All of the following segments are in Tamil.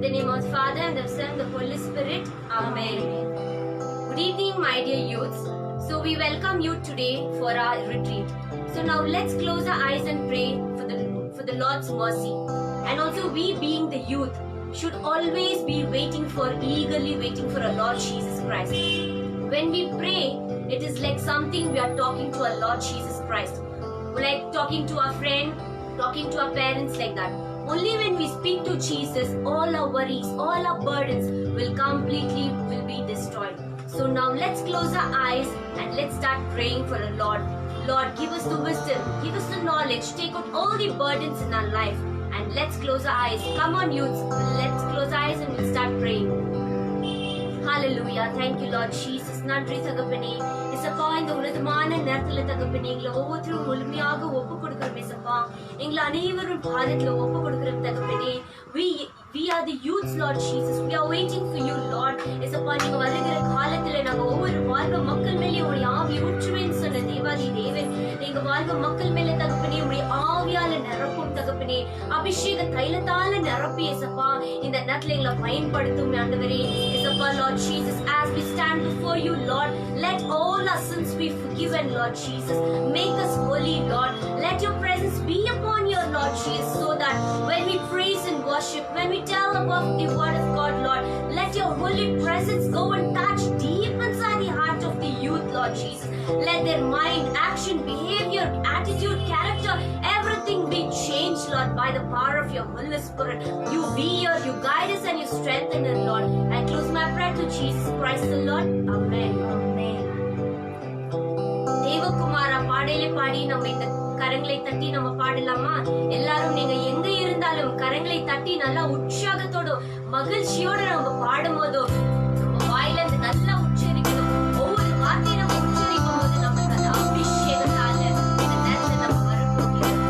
the name of the Father and the Son and the Holy Spirit. Amen. Good evening, my dear youths. So we welcome you today for our retreat. So now let's close our eyes and pray for the Lord's mercy. And also we being the youth should always be eagerly waiting for our Lord Jesus Christ. When we pray, it is like something we are talking to our Lord Jesus Christ. Like talking to our friend, talking to our parents, like that. Only when we speak to Jesus, all our worries, all our burdens will be destroyed. So now let's close our eyes and let's start praying for the Lord. Lord, give us the wisdom, give us the knowledge, take out all the burdens in our life. And let's close our eyes. Come on, youths. Let's close our eyes and we'll start praying. Hallelujah. Thank you, Lord Jesus. நன்றி தகப்பனே. இசப்பா இந்த உன்னதமான நேரத்துல தகப்பனே எங்களை ஒவ்வொருத்தரும் முழுமையாக ஒப்பு கொடுக்கிறோம் இசப்பா. எங்களை அனைவரும் பாதத்துல ஒப்பு கொடுக்கிறோம் தகப்பனே. We are the youths, Lord Jesus. We are waiting for you, Lord. இசப்பா நீங்க வருகிற காலத்துல நாங்க ஒவ்வொரு வாழ்க மக்கள் மேலே உடைய ஆவி ஊற்றுவேன்னு சொன்ன தேவாதி தேவன். நீங்க வாழ்க மக்கள் மேலே தகப்பனே உடைய ஆவியால நிரப்பும் தகப்பனே. அபிஷேக தைலத்தால நிரப்பி இசப்பா இந்த நேரத்துல எங்களை பயன்படுத்தும் ஆண்டவரே. இசப்பா Lord Jesus, as we stand before you, Lord, let all our sins be forgiven, Lord Jesus. Make us holy, Lord. Let your presence be upon your Lord Jesus, so that when we praise and worship, when we tell about the word of God, Lord, let your holy presence go and touch deep inside the heart of the youth, Lord Jesus. Let their mind, action, behavior, attitude, character, everything be changed, Lord, by the power of your Holy Spirit. You be here, you guide us and you strengthen us, Lord. I close my prayer to Jesus Christ the Lord. Amen. Amen. தேவகுமாரா பாடலை பாடி நம்ம இந்த கரங்களை தட்டி நம்ம பாடலாமா? எல்லாரும் நீங்க எங்க இருந்தாலும் கரங்களை தட்டி நல்லா உற்சாகத்தோட மகிழ்ச்சியோட நம்ம பாடும் போதோ நம்ம வாயில இருந்து நல்லா உச்சரிக்கணும். ஒவ்வொரு வார்த்தையை நம்ம உச்சரிக்கும் போது நமக்கு அந்த அபிஷேகத்தால இந்த நேரத்தை நம்ம வரப்போகிறோம்.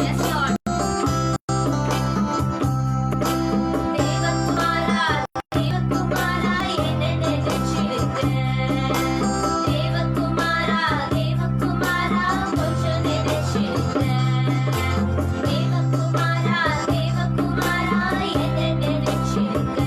Yes, Lord. தேவகுமாரா தேவகுமாரா என்னை நினைச்சிருக்க. தேவகுமாரா தேவகுமாரா கொஞ்சம் நினைச்சிருக்க. தேவகுமாரா தேவகுமாரா என்னை நினைச்சிருக்க.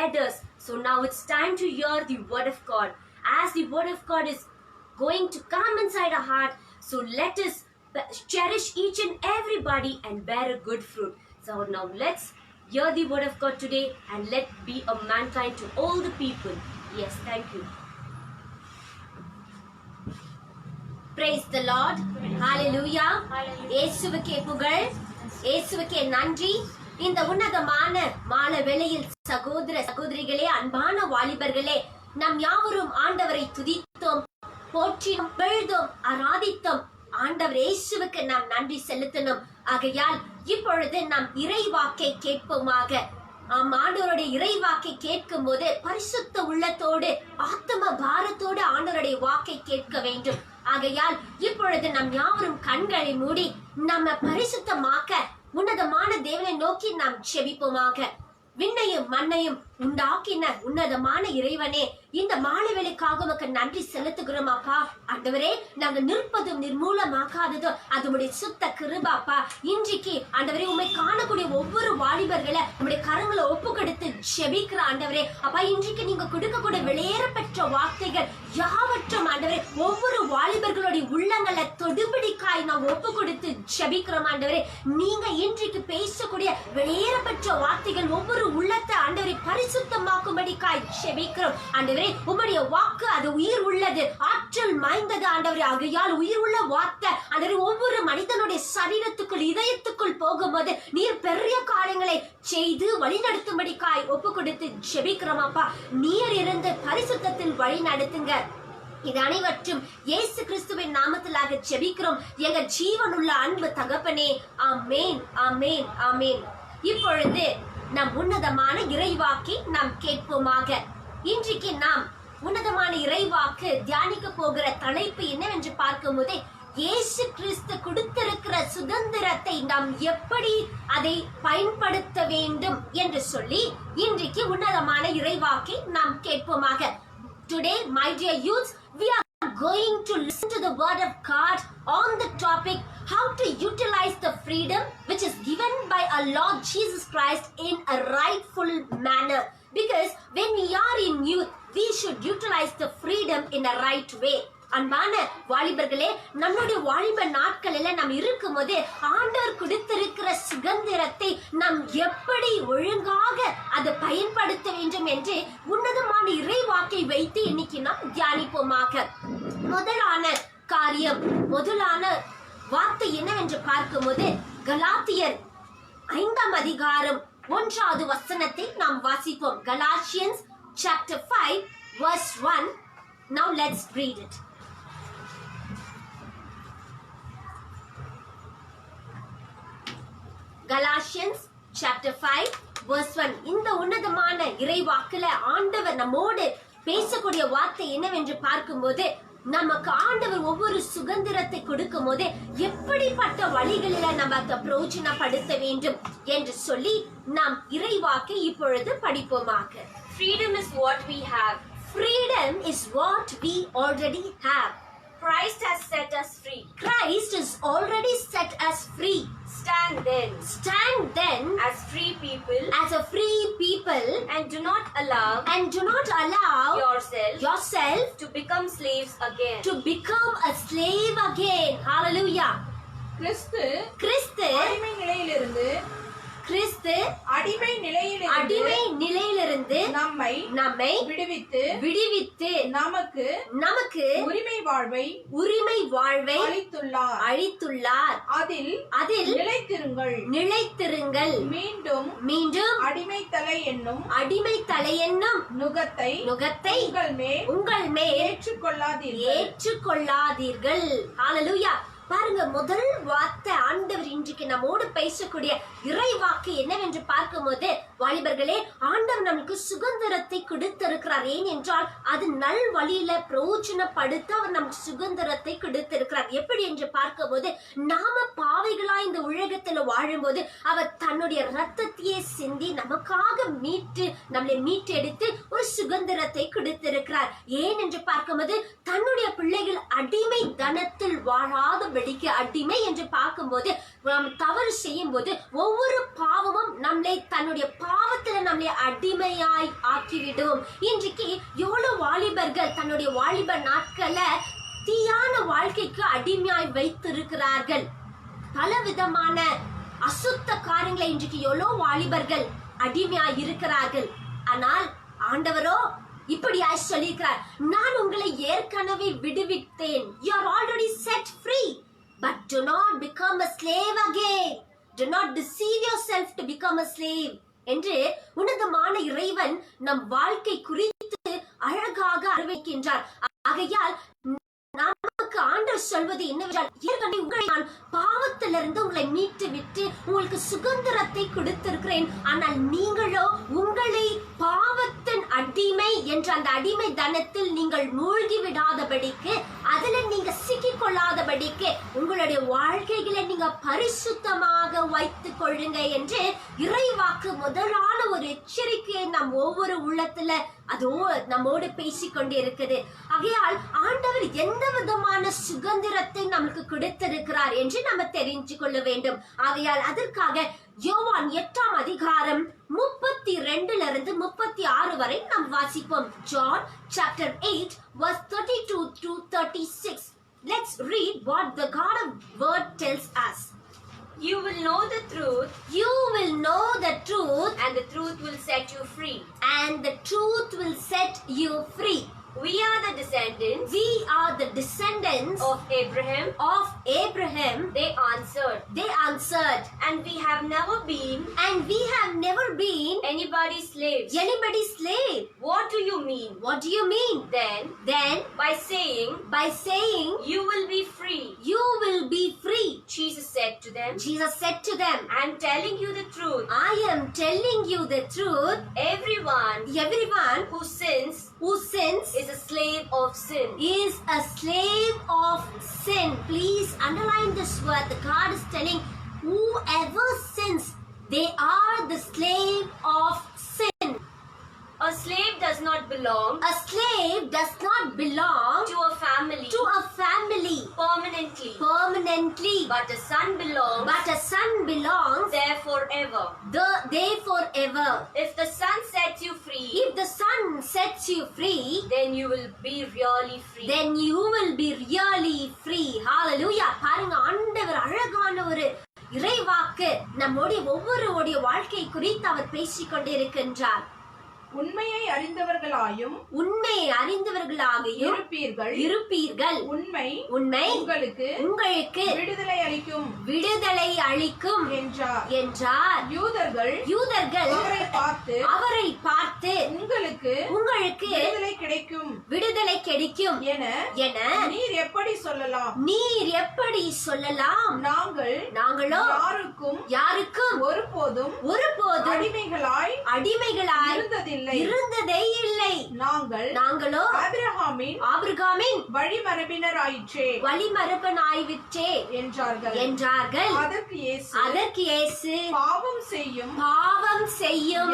others. So now it's time to hear the word of God. As the word of God is going to come inside our heart, so let us cherish each and everybody and bear a good fruit. So now let's hear the word of God today and let be a mankind to all the people. Yes, thank you. Praise the Lord. Hallelujah. இயேசுவுக்கே புகழ், இயேசுவுக்கே நன்றி. இந்த உன்னதமான மாலை வேளையில் சகோதர சகோதரிகளே, அன்பான வாலிபர்களே, நாம் யாவரும் ஆண்டவரை துதித்தோம், போற்றினோம், புகழ்ந்தோம், ஆராதித்தோம். ஆண்டவர் இயேசுவுக்கு நாம் நன்றி செலுத்தணும். ஆகையால் இப்பொழுது நாம் இறைவாக்கை கேட்போமாக. ஆண்டவருடைய இறைவாக்கை கேட்கும் போது பரிசுத்த உள்ளத்தோடு ஆத்ம பாரத்தோடு ஆண்டவருடைய வாக்கை கேட்க வேண்டும். ஆகையால் இப்பொழுது நம் யாவரும் கண்களை மூடி நம்ம பரிசுத்தமாக்க உன்னதமான தேவனை நோக்கி நாம் செபிப்போமாக. விண்ணையும் மண்ணையும் உண்டாக்கின உன்னதமான இறைவனே, இந்த மாலை வேளைக்காக உமக்கு நன்றி செலுத்துகிறோம் அப்பா. ஆண்டவரே, நாங்க நிற்பதும் நிர்மூலமாகாததும் அதுடைய சுத்த கிருபாப்பா. இன்றைக்கு ஆண்டவரே, உண்மை காணக்கூடிய ஒவ்வொரு வாலிபர்களை உங்களுடைய கரங்களை ஒப்பு கொடுத்து செபிக்கிற ஆண்டவரே அப்பா, இன்றைக்கு நீங்க கொடுக்கக்கூடிய வெளியேற பெற்ற வார்த்தைகள் யாவற்றும் ஆண்டவரே ஒவ்வொரு வாலிபர்களுடைய உள்ளங்களை தொடுபடிக்காய் நாம் ஒப்பு கொடுத்து செபிக்கிறோம் ஆண்டவரே. நீங்க இன்றைக்கு பேசக்கூடிய வெளியேற பெற்ற வார்த்தைகள் ஒவ்வொரு உள்ளத்தை ஆண்டவரை பரிசுத்தமாக்கும்படிக்காய் செபிக்கிறோம் ஆண்டவரே. உம்முடைய வாக்கு அது உயிர் உள்ளது, ஆற்றல் மாய்ந்தது ஆண்டவரே. ஆகையால் உயிர் உள்ள வார்த்தை ஆண்டவரே ஒவ்வொரு மனிதனுடைய சரீரத்துக்குள் இதயத்துக்குள் போகும்போது நீர் பெரிய காரியங்களை செய்து வழிநடத்தும்படிக்காய் ஒப்பு கொடுத்து செபிக்கிறோம் அப்பா. நீர் இருந்து பரிசுத்தத்தில் வழி நடத்துங்க. இது அனைவற்றும் இயேசு கிறிஸ்துவின் நாமத்திலாக ஜெபிக்கிறோம் எங்க ஜீவனுள்ள அன்பு தகப்பனே. ஆமேன், ஆமேன், ஆமேன். இப்பொழுது நம் உன்னதமான இறைவாக்கை நாம் கேட்போமாக. இன்றைக்கு நாம் உன்னதமான இறைவாக்கு தியானிக்க போகிற தலைப்பு என்னவென்று பார்க்கும்போது, இயேசு கிறிஸ்து கொடுத்திருக்கிற சுதந்திரத்தை நாம் எப்படி அதை பயன்படுத்த வேண்டும் என்று சொல்லி இன்றைக்கு உன்னதமான இறைவாக்கை நாம் கேட்போமாக. Today, my dear youths, we are going to listen to the word of God on the topic how to utilize the freedom which is given by our Lord Jesus Christ in a rightful manner. Because when we are in youth, we should utilize the freedom in a right way. அன்பான வாலிபர்களே, நம்முடைய வாலிப நாட்களில நாம் இருக்கும் போது ஆண்டவர் கொடுத்திருக்கிற சுதந்திரத்தை நாம் எப்படி ஒழுங்காக அதை பயன்படுத்த வேண்டும் என்று உன்னதமான இறைவாக்கை வைத்து இன்னைக்கு நாம் தியானிப்போமாக. முதலான காரியம், முதலான வார்த்தை என்னவென்று பார்க்கும்போது, கலாத்தியர் 5ஆம் அதிகாரம் 1வது வசனத்தை நாம் வாசிப்போம். Galatians chapter 5 verse 1. Now let's read it. Galatians chapter 5 verse 1. இந்த உன்னதமான இறைவாக்குல ஆண்டவர் நம்மோடு பேசக்கூடிய வார்த்தை என்னவென்று பார்க்கும்போது, நமக்கு ஆண்டவர் ஒவ்வொரு சுதந்திரத்தை கொடுக்கும் போது எப்படிப்பட்ட வழிகளில நம்ம அதை பிரயோஜனப்படுத்த வேண்டும் என்று சொல்லி நாம் இறைவாக்கை இப்பொழுது படிப்போமாக. Freedom is what we have. Freedom is what we already have. Christ has set us free. Christ has already set us free. Stand then as free people, and do not allow yourself to become slaves again. A slave again. Hallelujah. கிறிஸ்து அடிமை நிலையிலிருந்து நம்மை விடுவித்து நமக்கு உரிமை வாழ்வை அளித்துள்ளார். அதில் நிலைத்திருங்கள். மீண்டும் அடிமை தலை என்னும் நுகத்தை உங்கள் மேல் ஏற்றுக்கொள்ளாதீர்கள். ஹல்லேலூயா. பாருங்க, முதல் வார்த்தை ஆண்டவர் இன்றைக்கு நம்மோடு பேசக்கூடிய இறைவாக்கு என்னவென்று பார்க்கும்போது, வாலிபர்களே, ஆண்டவர் நமக்கு சுதந்திரத்தை கொடுத்திருக்கிறார். ஏனென்றால் அது நல் வழியில பிரயோஜனப்படுத்த அவர் நமக்கு சுதந்திரத்தை கொடுத்திருக்கிறார். எப்படி என்று பார்க்கும்போது, நாம பாவைகளா இந்த உலகத்துல வாழும்போது அவர் தன்னுடைய ரத்தத்தையே சிந்தி நமக்காக நம்மளை மீட்டெடுத்து ஒரு சுதந்திரத்தை கொடுத்திருக்கிறார். ஏன் என்று பார்க்கும்போது, தன்னுடைய பிள்ளைகள் அடிமை தனத்தில் வாழாத விடாதபடிக்கு அடிமை என்று பார்க்கும்போது, நாம் தவறு செய்யும் போது ஒவ்வொரு பாவமும் நம்மளை தன்னுடைய பாவத்துல நம்மளை அடிமையாய் ஆக்கிவிடும். இன்றைக்கு எவ்வளவு வாலிபர்கள் தன்னுடைய வாலிப நாட்களை தீயான வாழ்க்கைக்கு அடிமையாய் வைத்திருக்கிறார்கள். பல விதமான அசுத்த காரியங்களை இன்றைக்கு எவ்வளவு வாலிபர்கள் அடிமையாய் இருக்கிறார்கள். ஆனால் ஆண்டவரோ இப்படியாய் சொல்லியிருக்கிறார், நான் உங்களை ஏற்கனவே விடுவித்தேன். You are already set free, but do not become a slave again. Do not deceive yourself to become a slave என்று உன்னதமான இறைவன் நம் வாழ்க்கை குறித்து அழகாக அறிவிக்கின்றார். ஆகையால் நமக்கு ஆண்டவர் சொல்வது என்னவென்றால், ஏற்கனவே உங்களை நான் பாவத்திலிருந்து உங்களை மீட்டு விட்டு உங்களுக்கு சுதந்திரத்தை கொடுத்திருக்கிறேன். ஆனால் நீங்களோ உங்களை பாவத்தின் அடிமை என்ற அந்த அடிமை தனத்தில் நீங்கள் மூழ்கி விடாதபடிக்கு, அதுல நீங்க சிக்கிக் கொள்ளாதபடிக்கு உங்களுடைய வாழ்க்கைகளை நீங்க பரிசுத்தமாக வைத்துக் கொள்ளுங்க என்று இறைவாக்கு முதலான ஒரு எச்சரிக்கையை நம் ஒவ்வொரு உள்ளத்துல அதோ நம்மோடு பேசிக்கொண்டு இருக்குது. ஆகையால் ஆண்டவர் எந்த விதமான சுதந்திரத்தை நமக்கு கொடுத்திருக்கிறார் என்று நம்ம தெரிஞ்சு கொள்ள வேண்டும். ஆகையால் அதற்காக யோவான் 8ஆம் அதிகாரம் 32 36 வரை நாம் வாசிப்போம். John chapter 8 verse 32 to 36. Let's read what the God of Word tells us. You will know the truth. You will know the truth, And the truth will set you free. and the truth will set you free. We are the descendants We are the descendants of Abraham. of Abraham. They answered. They answered, And we have never been and we have never been anybody's slaves. anybody's slave. What do you mean? What do you mean? Then By saying, by saying you will be free. you will be free. Jesus said to them, Jesus said to them, I am telling you the truth. I am telling you the truth. Everyone Everyone who sins who sins is a slave of sin. is a slave of sin. Please underline this word. The God is telling, whoever sins, they are the slave of sin. A slave does not belong A slave does not belong to a family to a family permanently, permanently, but a son belongs but a son belongs there forever. there forever. If the son sets you free, If the son sets you free, then you will be really free. then you will be really free. Hallelujah. பாருங்க, ஆண்டவர் அழகான ஒரு இறைவாக்கு நம்முடைய ஒவ்வொருடைய வாழ்க்கை குறித்து அவர் பேசிக்கொண்டிருக்கின்றார். உண்மையை அறிந்தவர்களாயும் உண்மையை அறிந்தவர்களாகியும் இருப்பீர்கள். உண்மை உண்மை உங்களுக்கு விடுதலை அளிக்கும் விடுதலை அளிக்கும் என்றார். யூதர்கள் அவரை பார்த்து உங்களுக்கு விடுதலை கிடைக்கும் என நீர் எப்படி சொல்லலாம்? நாங்களோ யாருக்கும் ஒருபோதும் அடிமைகளாய் இருந்ததே இல்லை. நாங்களோ ஆபிரகாமின் வழிமரபனாயிற்றே என்றார்கள். அதற்கு இயேசு பாவம் செய்யும்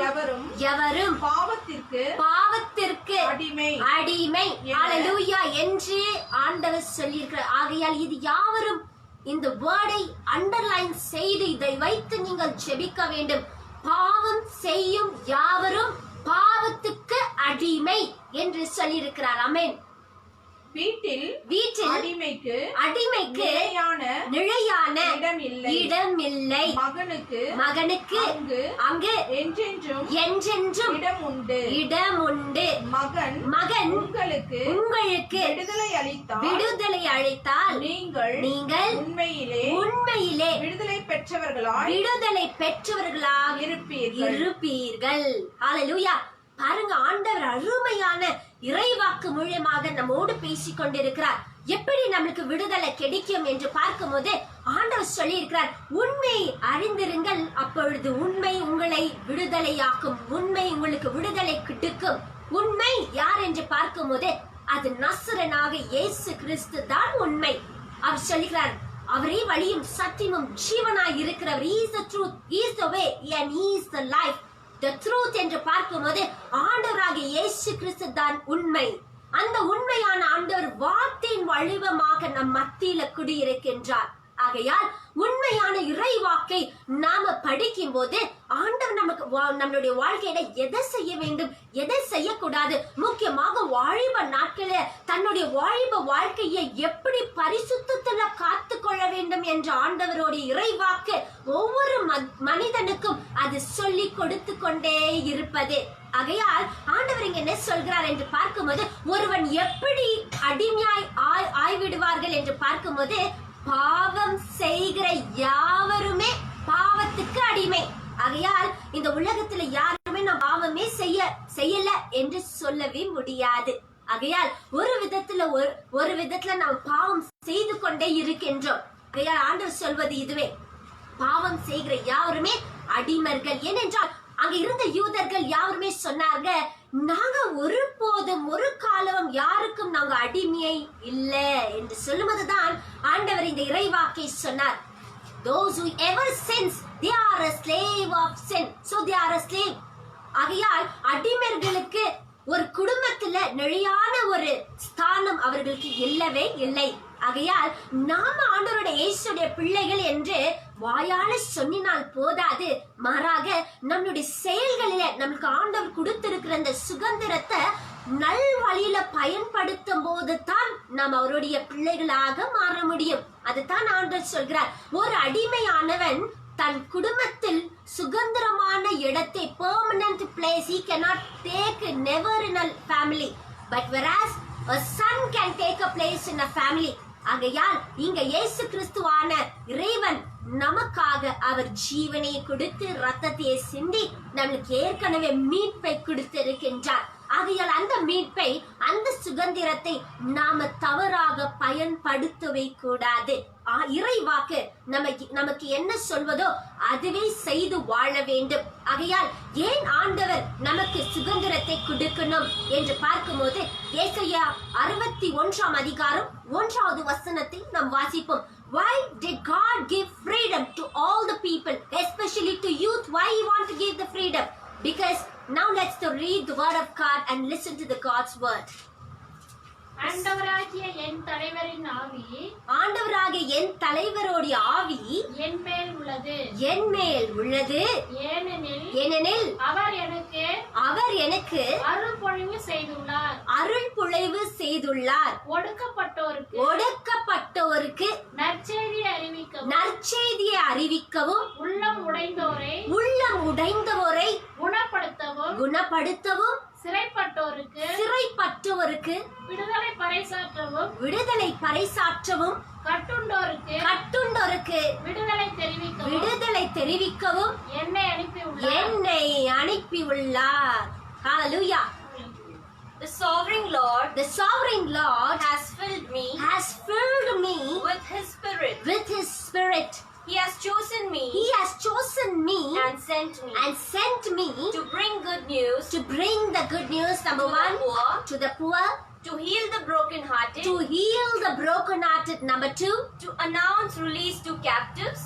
எவரும் பாவத்திற்கு அடிமை ஹல்லேலூயா என்று ஆண்டவர் சொல்லியிருக்கிறார். ஆகையால் இது யாவரும் இந்த வேர்டை அண்டர்லைன் செய்து இதை வைத்து நீங்கள் ஜெபிக்க வேண்டும். பாவம் செய்யும் யாவரும் பாவத்துக்கு அடிமை என்று சொல்லியிருக்கிறார். ஆமென். வீட்டில் அடிமைக்கு நிலையான இடம் இல்லை. மகனுக்கு அங்கு என்றென்றும் இடம் உண்டு. மகன் உங்களுக்கு விடுதலை அளித்தால் நீங்கள் உண்மையிலே விடுதலை பெற்றவர்களாக இருப்பீர்கள். ஹல்லேலூயா. பாருங்க, ஆண்டவர் அருமையான இறைவாக்கு மூலமாக நம்மோடு பேசிக் கொண்டிருக்கிறார். எப்படி நம்மளுக்கு விடுதலை கிடைக்கும் என்று பார்க்கும்போது ஆண்டவர் சொல்லி இருக்கிறார், உண்மை அறிந்திருங்கள், அப்பொழுது உண்மை உங்களை விடுதலையாக்கும். உண்மை உங்களுக்கு விடுதலை கிடைக்கும். உண்மை யார் என்று பார்க்கும்போது அது நசரேயனாக இயேசு கிறிஸ்து தான் உண்மை. அவர் சொல்லுகிறார், அவரே வழியும் சத்தியமும் ஜீவனாய் இருக்கிறவர். He is the truth, he is the way and he is the life. The truth என்று பார்க்கும்போது ஆண்டவராகிய இயேசு கிறிஸ்து தான் உண்மை. அந்த உண்மையான ஆண்டவர் வார்த்தையின் வடிவமாக நம் மத்தியில குடியிருக்கின்றார். ஆகையால் உண்மையான இறைவாக்கை நாம படிக்கும் போது ஆண்டவர் நமக்கு நம்மளுடைய வாழ்க்கையில எதை செய்ய வேண்டும், எதை செய்யக்கூடாது, முக்கியமாக வாலிப நாட்கள தன்னுடைய வாலிப வாழ்க்கையை எப்படி பரிசுத்தத்துல காத்து கொள்ள வேண்டும் என்ற ஆண்டவருடைய இறைவாக்கு ஒவ்வொரு மனிதனுக்கும் அது சொல்லி கொடுத்து கொண்டே இருப்பது. ஆகையால் ஆண்டவர் இங்க என்ன சொல்கிறார் என்று பார்க்கும்போது, ஒருவன் எப்படி அடிமையாய் ஆய்விடுவார்கள் என்று பார்க்கும்போது, பாவம் செய்கிற யாவருமே பாவத்துக்கு அடிமை. ஆகையால் இந்த உலகத்துல யாருமே நாம் பாவமே செய்யல என்று சொல்லவே முடியாது. ஆகையால் ஒரு விதத்துல நாம் பாவம் செய்து கொண்டே இருக்கின்றோம். ஆகையால் ஆண்டவர் சொல்வது இதுவே, பாவம் செய்கிற யாருமே அடிமர்கள். ஏனென்றால் அங்க இருந்த யூதர்கள் யாருமே சொன்னாங்க, நாங்க ஒருபோதும் ஒரு காலம் யாருக்கும் நாங்க அடிமையை இல்ல என்று சொல்லும்போதுதான் ஆண்டவர் இந்த இறைவாக்கை சொன்னார். Those who ever sins, they are a slave of sin. So they are a slave. ஆகையால் அடிமர்களுக்கு ஒரு குடும்பத்துல நிலையான ஒரு ஸ்தானம் அவர்களுக்கு இல்லவே இல்லை. ஆகையால் நாம ஆண்டவருடைய இயேசுடைய பிள்ளைகள் என்று வாயால சொன்னினால் போதாது, மாறாக நம்மளுடைய செயல்களில நமக்கு ஆண்டவர் கொடுத்திருக்கிற அந்த சுதந்திரத்தை நல் வழியில பயன்படுத்தும் போது தான் நாம் அவருடைய பிள்ளைகளாக மாற முடியும். அதுதான் ஆண்டவர் சொல்கிறார், ஒரு அடிமையானவன் தன் குடும்பத்தில் சுதந்திரமான இடத்தை permanent place he cannot take never in a family, but whereas a son can take a place in a family. ஆகையால் இங்க இயேசு கிறிஸ்துவான இறைவன் நமக்காக அவர் ஜீவனை கொடுத்து ரத்தத்தை சிந்தி நம்மளுக்கு ஏற்கனவே மீட்பை கொடுத்து இருக்கின்றார். ஆகையால் அந்த மீட்பை, அந்த சுதந்திரத்தை நாம தவறாக பயன்படுத்தவே கூடாது. இறைவாக்கு நமக்கு என்ன சொல்வதோ அதுவே செய்து வாழ வேண்டும். ஆகையால் ஏன் ஆண்டவர் நமக்கு சுதந்திரத்தை கொடுக்கணும் என்று பார்க்கும்போது, ஏசாயா 61 அதிகாரம் 1வது வசனத்தை நாம் வாசிப்போம். Why did God give freedom to all the people, especially to youth? Why he want to give the freedom? Because now let's read the word of God and listen to the God's word. ஆண்டவராகிய என் தலைவரின் ஆவி, ஆண்டவராகிய என் தலைவரோட ஆவி என் மேல் உள்ளது, என் மேல் உள்ளது. ஏனெனில் அவர் எனக்கு அருள் பொழிவு செய்துள்ளார், அருள் பொழிவு செய்துள்ளார். ஒடுக்கப்பட்டோருக்கு நற்செய்தியை அறிவிக்கவும், உள்ளம் உடைந்தோரை குணப்படுத்தவும், சிறைப்பட்டோருக்கு விடுதலை பறைசாற்றவும், கட்டுண்டோருக்கு விடுதலை தெரிவிக்கவும் என்னை அனுப்பியுள்ளார். ஹல்லேலூயா. The sovereign Lord has filled me with his spirit. He has chosen me and sent me to bring good news, number 1, to the poor, to heal the brokenhearted, number 2, to announce release to captives,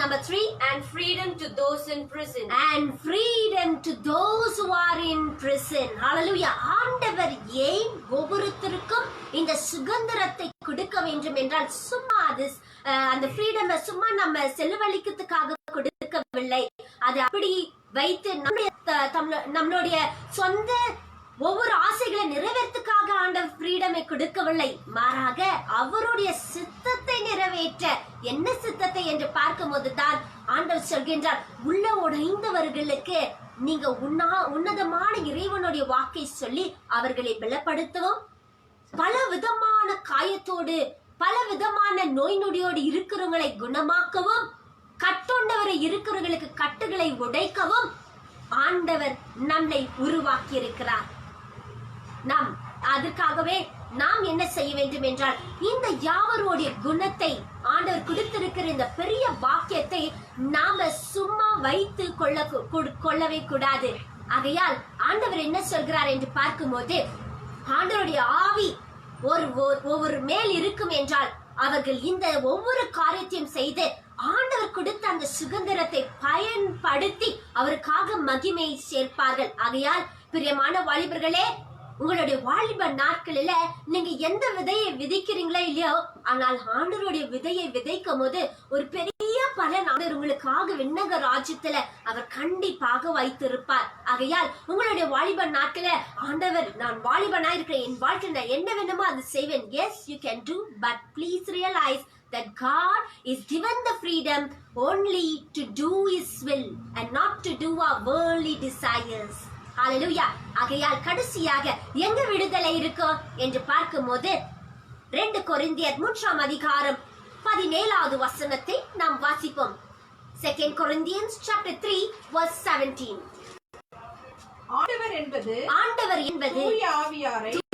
number 3, and freedom to those in prison. Hallelujah. ஆண்டவர் ஏன் ஒவ்வொருத்தருக்கும் இந்த சுதந்திரத்தை கொடுக்க வேண்டும் என்றால், சும்மா அந்த ஃப்ரீடமை சும்மா நம்ம செலவழிக்கிறதுக்காக கொடுக்கவில்லை. அது அப்படி வைத்து நம்மளுடைய சொந்த ஒவ்வொரு ஆசைகளை நிறைவேற்றதுக்காக ஆண்டவர் ஃப்ரீடமை கொடுக்கவில்லை. மாறாக அவருடைய சித்தத்தை நிறைவேற்ற, என்ன சித்தத்தை என்று பார்க்கும் போதுதான் ஆண்டவர் சொல்கின்றார், உள்ள உடைந்தவர்களுக்கு நீங்க உன்னதமான இறைவனுடைய வாக்கை சொல்லி அவர்களை பலப்படுத்தவும், பல விதமான காயத்தோடு பல விதமான நோய் நொடியோடு இருக்கிறவங்களை குணமாக்கவும், கட்டுண்டவரை இருக்கிறவர்களுக்கு கட்டுகளை உடைக்கவும் ஆண்டவர் நம்மை உருவாக்கி இருக்கிறார். அதற்காகவே நாம் என்ன செய்ய வேண்டும் என்றால், இந்த யாவருடைய குணத்தை ஆண்டவர் கொடுத்திருக்கிற இந்த பெரிய வாக்கியத்தை நாம சும்மா வைத்து கொள்ளவே கூடாது. ஆகையால் ஆண்டவர் என்ன சொல்கிறார் என்று பார்க்கும்போது, ஆண்டவருடைய ஆவி ஒவ்வொரு மேல் இருக்கும் என்றால் அவர்கள் இந்த ஒவ்வொரு காரியத்தையும் செய்து ஆண்டவர் கொடுத்த அந்த சுதந்திரத்தை பயன்படுத்தி அவருக்காக மகிமை சேர்ப்பார்கள். ஆகையால் பிரியமான வாலிபர்களே, உங்களுடைய வாலிப நாட்களில நீங்க எந்த விதையை விதைக்கிறீங்களோ இல்லையோ, ஆனால் ஆண்டவருடைய விதையை விதைக்கும் போது ஒரு பெரிய பலன் ஆண்டவர் உங்களுக்காக விண்ணக ராஜ்யத்துல அவர் கண்டிப்பாக வைத்திருப்பார். ஆகையால் உங்களுடைய வாலிப நாட்கள ஆண்டவர், நான் வாலிபனா இருக்கிறேன், என் வாழ்க்கையில் நான் என்ன வேணுமோ அது செய்வேன். Yes, you can do, but please realize that God is given the freedom only to do His will and not to do our worldly desires. ஹalleluya. ஆகையால் கடைசியாக எங்க விடுதலை இருக்கோ என்று பார்க்கும்போது 2 கொரிந்தியர் 3ஆம் அதிகாரம் 17வது வசனத்தை நாம் வாசிப்போம். 2 Corinthians chapter 3 verse 17. ஆண்டவர் என்பது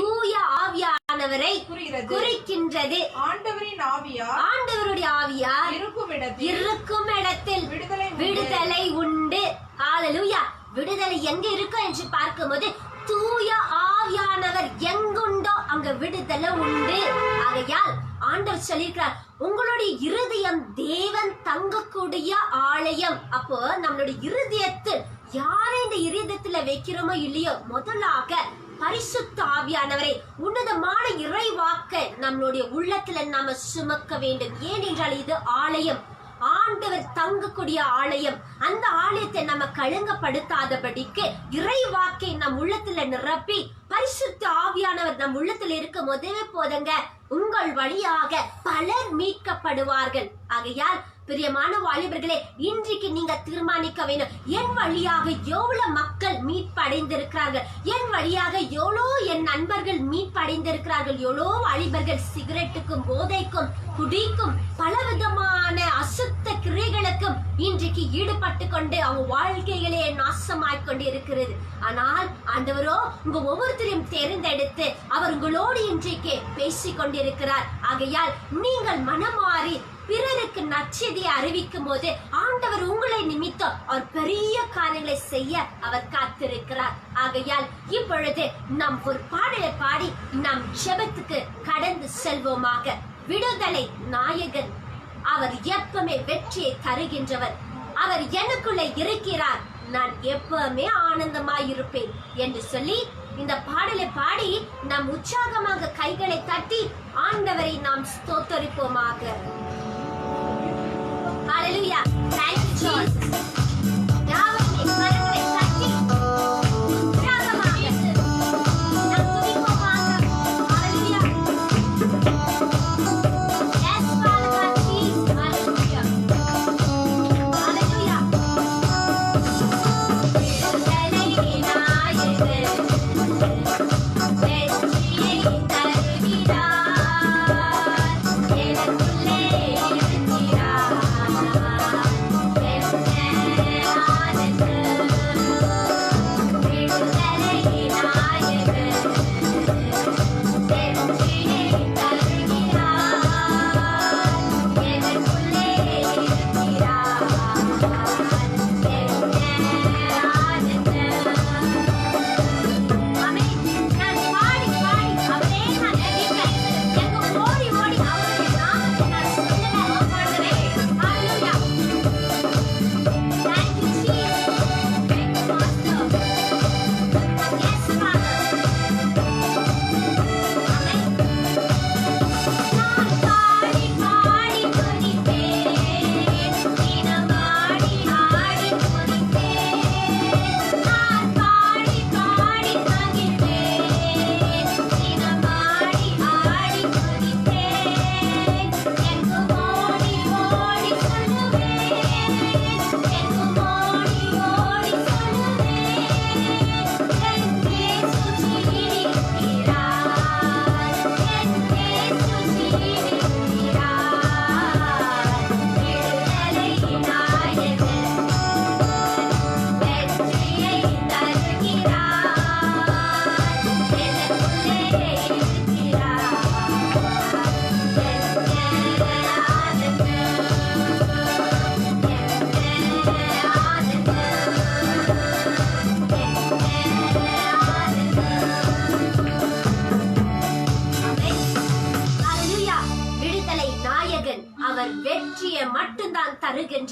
தூய ஆவியானவரை குறிக்கின்றது. ஆண்டவருடைய ஆவியார் இருக்கும் இடத்தில் விடுதலை உண்டு. ஹalleluya. விடுதலை எங்க இருக்கு என்று பார்க்கும்போது தூய ஆவியானவர் எங்குண்டோ அங்க விடுதலை உண்டு. ஆகையால் ஆண்டவர் சொல்லியிருக்கிறார், உங்களுடைய இருதயம் தேவன் தங்கக்கூடிய ஆலயம். அப்போ நம்மளுடைய இருதயத்தில் யாரை இந்த இருதயத்துல வைக்கிறோமோ இல்லையோ, முதலாக பரிசுத்த ஆவியானவரை, உன்னதமான இறைவாக்க நம்மளுடைய உள்ளத்துல நாம சுமக்க வேண்டும். ஏனென்றால் இது ஆலயம், ஆண்டவர் தங்கக்கூடிய ஆலயம். அந்த ஆலயத்தை நம்ம கலங்கப்படுத்தாதபடிக்கு இறைவாக்கை நம் உள்ளத்துல நிரப்பி பரிசுத்த ஆவியானவர் நம் உள்ளத்துல இருக்கும் போதே போதங்க, உங்கள் வழியாக பலர் மீட்கப்படுவார்கள். ஆகையால் பிரியமான வாலிபர்களே, இன்றைக்கு நீங்க தீர்மானிக்க வேண்டும், என் வழியாக எவ்வளவு மக்கள் மீட்படைந்திருக்கிறார்கள், என் வழியாக எவ்வளோ என் நண்பர்கள் மீட்படைந்திருக்கிறார்கள், எவ்வளோ வாலிபர்கள் சிகரெட்டுக்கும் போதைக்கும் குடிக்கும் பலவிதமான அசுத்த கிரைகளுக்கும் இன்றைக்கு ஈடுபட்டு கொண்டு அவங்க வாழ்க்கைகளே நாசமாய் கொண்டு இருக்கிறது. ஆனால் ஆண்டவரோ உங்க ஒவ்வொருத்தரையும் தேர்ந்தெடுத்து அவர் உங்களோடு இன்றைக்கு பேசிக் கொண்டிருக்கிறார். ஆகையால் நீங்கள் மனமாறி பிறருக்கு நற்செய்தியை அறிவிக்கும் போது ஆண்டவர் உங்களை நிமித்தம் அவர் பெரிய காரியங்களை செய்ய அவர் காத்திருக்கிறார். ஆகையால் இப்பொழுது நாம் ஒரு பாடலை பாடி நாம் ஜெபத்துக்கு கடந்து செல்வோமாக. விடுதலை நாயகன் அவர் எப்பவுமே வெற்றியை தருகின்றவர். அவர் எனக்குள்ளே இருக்கிறார், நான் எப்பவுமே ஆனந்தமாயிருப்பேன் என்று சொல்லி இந்த பாடலை பாடி நாம் உற்சாகமாக கைகளை தட்டி ஆண்டவரை நாம் ஸ்தோத்தரிப்போமாக. Hallelujah. Thank you, Jesus. யாவருமே கரங்களை தட்டி உற்சாகமாக நாம் துதிப்போமாக. Hallelujah. Yes, Father God, please. Hallelujah. Hallelujah. விடுதலை நாயகன் வெற்றியை தருகிறார், எனக்குள்ளே இருக்கிறார்.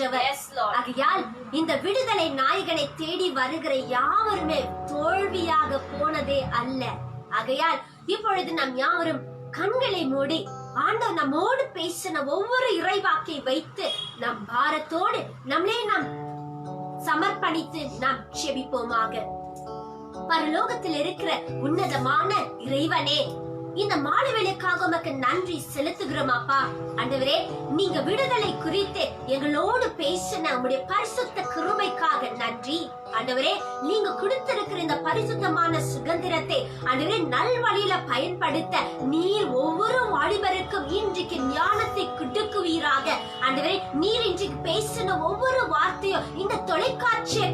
ஆண்டவர். Yes, Lord. ஆகையால் இந்த விடுதலை நாயகனை தேடி வருகிற யாவருமே தோல்வியாக போனதே அல்ல. ஆகையால் இப்பொழுது நாம் யாவரும் கண்களை மூடி ஆண்டவர் நம்மோடு பேசின ஒவ்வொரு இறைவாக்கை வைத்து நம் பாரத்தோடு நம்மளே நாம் சமர்ப்பணித்து நாம் செபிப்போமாக. பரலோகத்தில் இருக்கிற உன்னதமான இறைவனே, இந்த மாலைவேளைக்காக உமக்கு நன்றி செலுத்துகிறோம் அப்பா. ஆண்டவரே, நீங்க விடுதலை குறித்து எங்களோடு பேசின உங்களுடைய பரிசுத்த கிருபைக்காக நன்றி. ஆண்டவரே, நீங்க கொடுத்திருக்கிற இந்த பரிசுத்தமான சுதந்திரத்தை ஆண்டவரே நல்வழியில பயன்படுத்த நீர் ஒவ்வொரு வாலிபருக்கும் இன்றைக்கு ஞானத்தை கொடுக்குவீராக. ஆண்டவரே, நீர் இன்றைக்கு பேசின ஒவ்வொரு வார்த்தையும் இந்த தொலைக்காட்சியை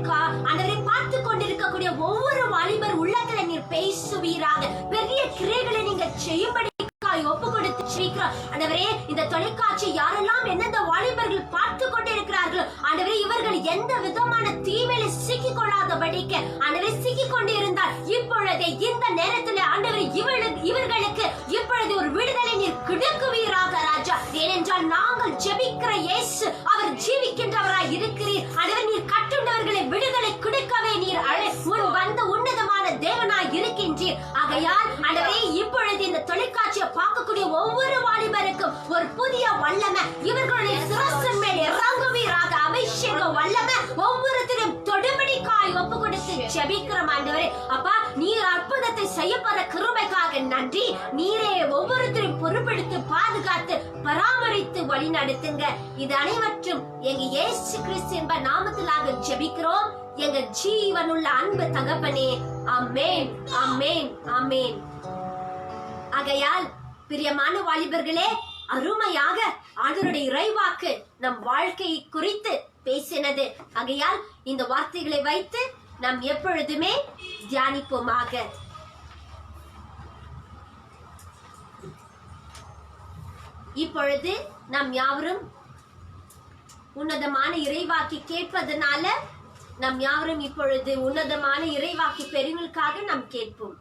ஆண்டவரை பார்த்து கொண்டிருக்கக்கூடிய ஒவ்வொரு வாலிபர் உள்ளத்துல நீர் பேசுவீராக. பெரிய கிரைகளை நீங்க செய்யும்படி ஒப்பு கொடுத்து ஜெபிக்கிறோம். ஆண்டவரே, இந்த தொலைக்காட்சி யாரெல்லாம் எந்தெந்த வாலிபர்கள் பார்த்து கொண்டிருக்கிறார்களோ ஆண்டவரே, இவர்கள் எந்த விதமான தீமையில சிக்கிக் கொள்ளாதபடிக்கு ஆண்டவரே சிக்கிக் கொண்டிருந்தால் இப்பொழுதே இந்த நேரத்தில் ஆண்டவரே இவர்களுக்கு இப்பொழுது ஒரு விடுதலை நீர் கொடுக்குவீராக ராஜா. ஏனென்றால் நாங்கள் ஜெபிக்கிற இயேசு அவர் ஜீவிக்கின்றவராய் இருக்கிறீர். ஆண்டவரே, நீர் கட்டுண்டவர்களை விடுதலை கொடுக்கவே நீர் முன் வந்த உன்னதமான தேவனாய் இருக்கின்றீர். ஆகையால் ஆண்டவரே, இப்பொழுது இந்த தொலைக்காட்சியை பார்க்கக்கூடிய ஒவ்வொரு வாலிபருக்கும் ஒரு புதிய வல்லமை இவர்களுடைய சிரசின் மேல் இறங்குவீராக. அபிஷேக வல்லமை ஒவ்வொருத்தரும் தொடுபடிக்காய் ஒப்பு கொடுத்து ஜெபிக்கிறோம் ஆண்டவரே. அப்பா, நீர் அற்புதத்தை செய்யப்படுற கிருபைக்காக நன்றி. நீரே ஒவ்வொருத்தரும் பொறுப்பெடுத்து பாதுகாத்து பராமரித்து வழி நடத்துங்க. இது அனைவற்றும் எங்க இயேசு கிறிஸ்து என்ப நாமத்திலாக ஜெபிக்கிறோம் எங்க ஜீவனுள்ள அன்பு தகப்பனே. ஆமென், ஆமென், ஆமென். ஆகையால் பிரியமான வாலிபர்களே, அருமையாக ஆண்டவருடைய இறைவாக்கு நம் வாழ்க்கையை குறித்து பேசினது. ஆகையால் இந்த வார்த்தைகளை வைத்து நாம் எப்பொழுதுமே தியானிப்போமாக. இப்பொழுது நாம் யாவரும் உன்னதமான இறைவாக்கி கேட்பதனால நாம் யாவரும் இப்பொழுது உன்னதமான இறைவாக்கி பெருங்களுக்காக நாம் கேட்போம்.